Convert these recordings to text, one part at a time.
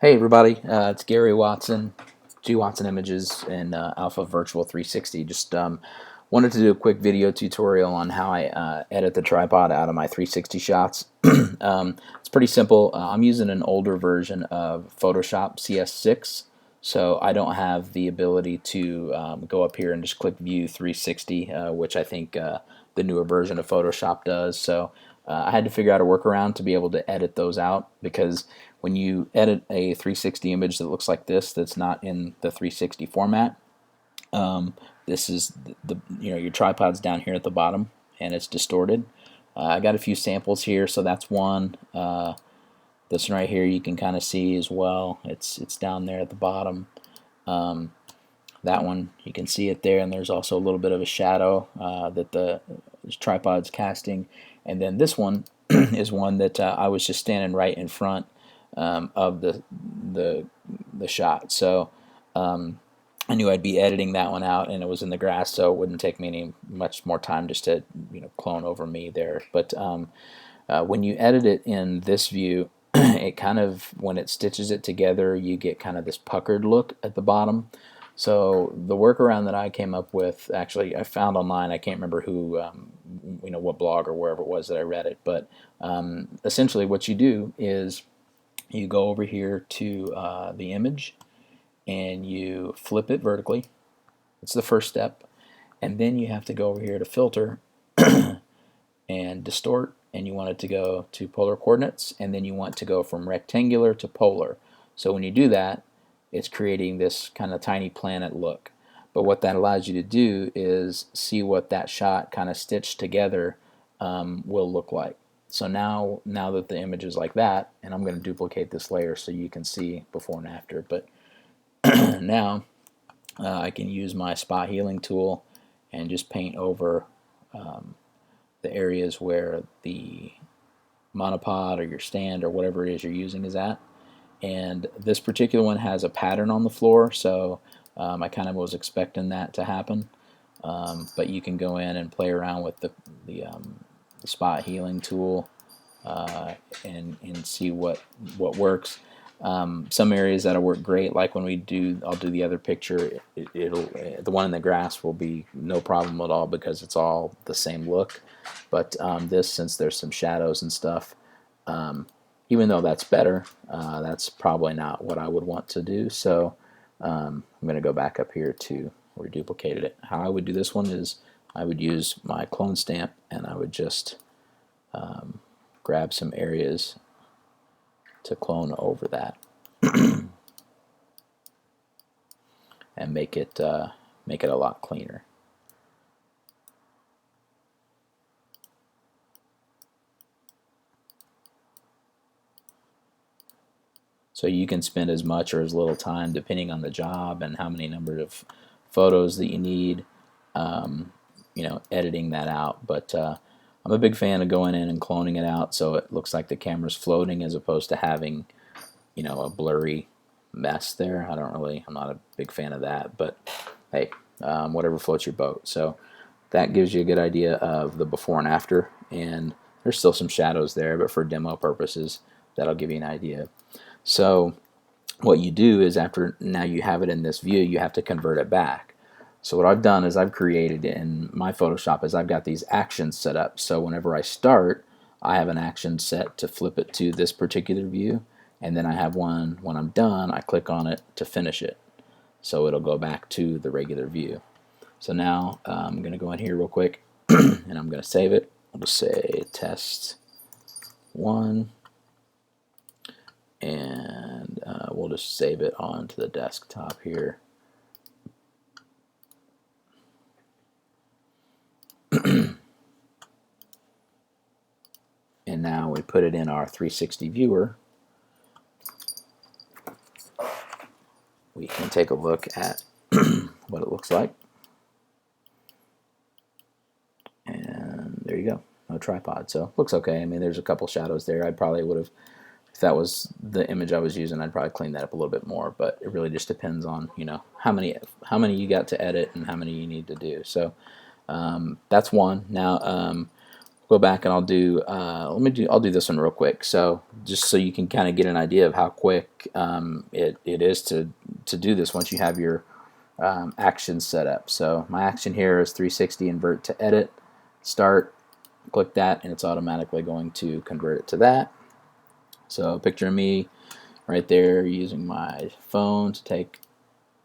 Hey everybody, it's Gary Watson, G Watson Images and Alpha Virtual 360. Just wanted to do a quick video tutorial on how I edit the tripod out of my 360 shots. It's pretty simple. I'm using an older version of Photoshop CS6, so I don't have the ability to go up here and just click View 360, which I think the newer version of Photoshop does. So I had to figure out a workaround to be able to edit those out, because when you edit a 360 image that looks like this, that's not in the 360 format, this is your tripod's down here at the bottom and it's distorted. I got a few samples here, so that's one. This one right here you can kind of see as well. It's down there at the bottom. That one you can see it there, and there's also a little bit of a shadow that the tripod's casting. And then this one is one that I was just standing right in front of the shot, so I knew I'd be editing that one out, and it was in the grass, so it wouldn't take me any much more time just to clone over me there. But when you edit it in this view, it kind of, when it stitches it together, you get kind of this puckered look at the bottom. So the workaround that I came up with, actually I found online, I can't remember who, what blog or wherever it was that I read it, but essentially what you do is you go over here to the image and you flip it vertically. That's the first step. And then you have to go over here to filter and distort, and you want it to go to polar coordinates, and then you want to go from rectangular to polar. So when you do that, it's creating this kind of tiny planet look. But what that allows you to do is see what that shot kind of stitched together will look like. So now that the image is like that, and I'm going to duplicate this layer so you can see before and after, but now I can use my spot healing tool and just paint over the areas where the monopod or your stand or whatever it is you're using is at. And this particular one has a pattern on the floor, so I kind of was expecting that to happen. But you can go in and play around with the spot healing tool and see what works. Some areas that'll work great, like when I'll do the other picture, the one in the grass will be no problem at all because it's all the same look. But this, since there's some shadows and stuff, even though that's better, that's probably not what I would want to do. So I'm going to go back up here to where we duplicated it. How I would do this one is I would use my clone stamp, and I would just grab some areas to clone over that and make it a lot cleaner. So you can spend as much or as little time depending on the job and how many number of photos that you need, editing that out. But I'm a big fan of going in and cloning it out so it looks like the camera's floating as opposed to having, a blurry mess there. I'm not a big fan of that, but hey, whatever floats your boat. So that gives you a good idea of the before and after, and there's still some shadows there, but for demo purposes, that'll give you an idea. So what you do is, after now you have it in this view, you have to convert it back. So what I've done is I've created in my Photoshop is I've got these actions set up. So whenever I start, I have an action set to flip it to this particular view, and then I have one when I'm done, I click on it to finish it. So it'll go back to the regular view. So now I'm going to go in here real quick and I'm going to save it. I'll just say test 1. And we'll just save it onto the desktop here. And now we put it in our 360 viewer. We can take a look at what it looks like. And there you go, no tripod. So looks okay. I mean, there's a couple shadows there. I probably would have, if that was the image I was using, I'd probably clean that up a little bit more, but it really just depends on, how many you got to edit and how many you need to do. So that's one. Now, go back and I'll do I'll do this one real quick, so just so you can kind of get an idea of how quick it is to do this once you have your actions set up. So my action here is 360 invert to edit, start, click that, and it's automatically going to convert it to that. So picture me right there using my phone to take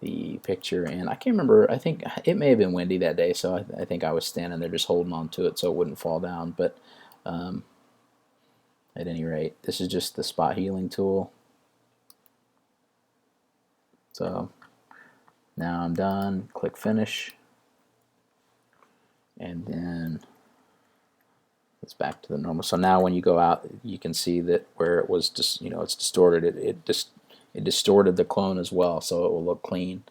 the picture, and I can't remember, I think it may have been windy that day, so I think I was standing there just holding on to it so it wouldn't fall down. But at any rate, this is just the spot healing tool. So now I'm done, click finish, and then it's back to the normal. So now when you go out, you can see that where it was just, it's distorted, it distorted the clone as well, so it will look clean.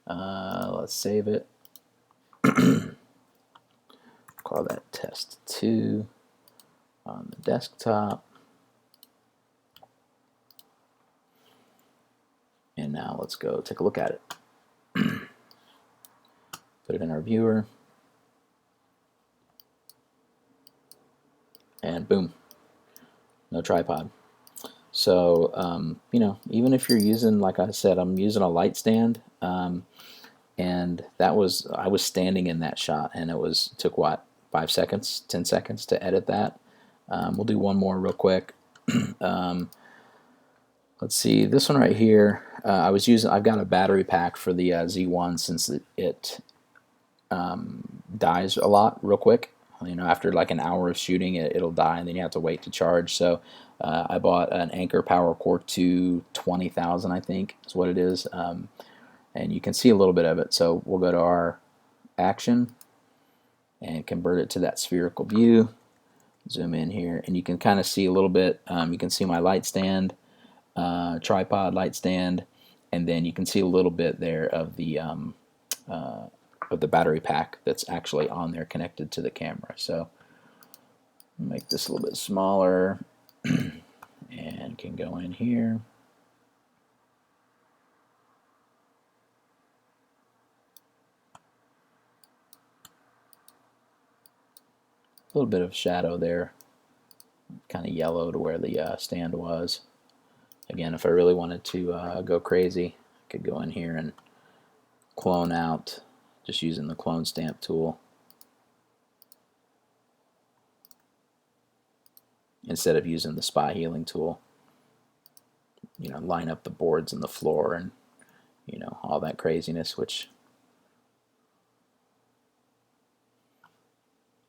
Let's save it. Call that test 2 on the desktop. And now let's go take a look at it. Put it in our viewer. And boom, no tripod. So, even if you're using, like I said, I'm using a light stand, and I was standing in that shot, and took what, 5 seconds, 10 seconds to edit that. We'll do one more real quick. Let's see, this one right here, I've got a battery pack for the Z1 since it dies a lot real quick. After like an hour of shooting, it'll die, and then you have to wait to charge. So I bought an Anker Power Core 2 20,000, I think is what it is. And you can see a little bit of it. So we'll go to our action and convert it to that spherical view. Zoom in here, and you can kind of see a little bit. You can see my light stand, tripod light stand, and then you can see a little bit there of the battery pack that's actually on there connected to the camera. So make this a little bit smaller and can go in here. A little bit of shadow there, kind of yellow to where the stand was. Again, if I really wanted to go crazy, I could go in here and clone out just using the clone stamp tool instead of using the spot healing tool. Line up the boards and the floor and all that craziness, which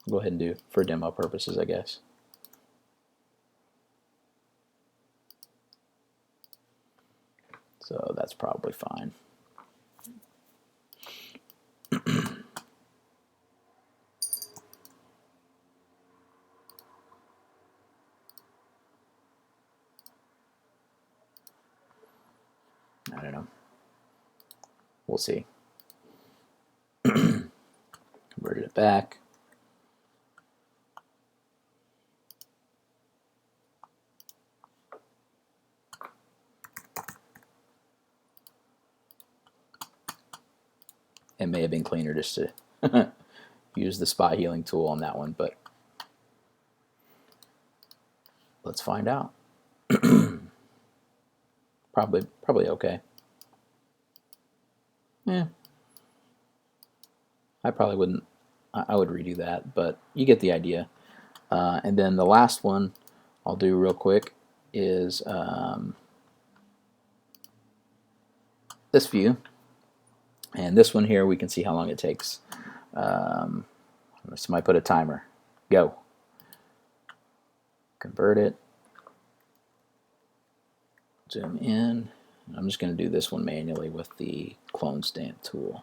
I'll go ahead and do for demo purposes, I guess. So that's probably fine. I don't know. We'll see. Converted it back. It may have been cleaner just to use the spot healing tool on that one, but let's find out. Probably okay. Yeah, I probably wouldn't. I would redo that, but you get the idea. And then the last one I'll do real quick is this view. And this one here, we can see how long it takes. Somebody put a timer. Go. Convert it. Zoom in. I'm just going to do this one manually with the clone stamp tool.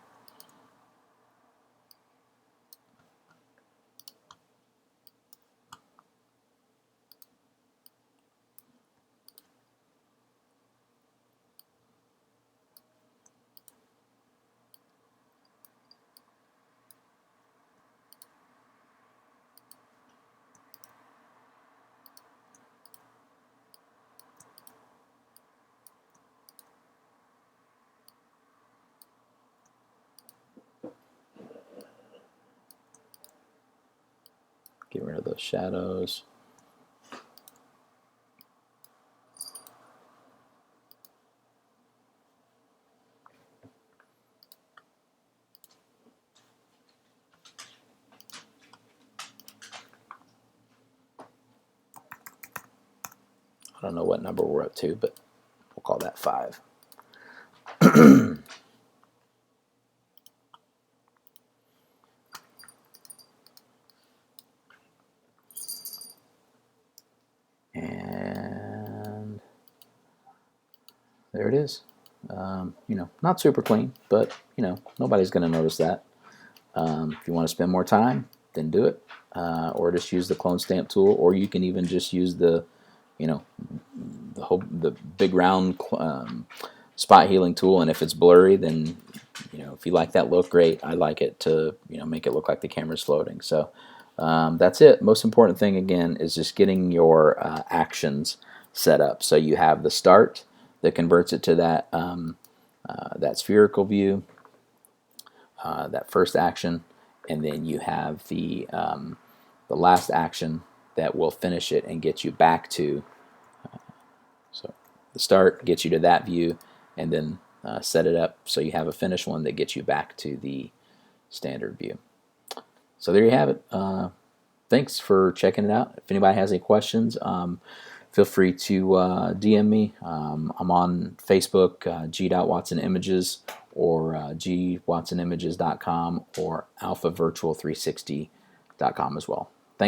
Get rid of those shadows. I don't know what number we're up to, but we'll call that 5. And there it is. You know, not super clean, but you know, nobody's going to notice that. If you want to spend more time, then do it, or just use the clone stamp tool, or you can even just use the, you know, the big round spot healing tool. And if it's blurry, then you know, if you like that look, great. I like it to, you know, make it look like the camera's floating. So that's it. Most important thing again is just getting your actions set up. So you have the start that converts it to that that spherical view, that first action, and then you have the last action that will finish it and get you back to. So the start gets you to that view, and then set it up so you have a finished one that gets you back to the standard view. So there you have it. Thanks for checking it out. If anybody has any questions, feel free to DM me. I'm on Facebook, g.watsonimages, or gwatsoниmages.com, or alphavirtual360.com as well.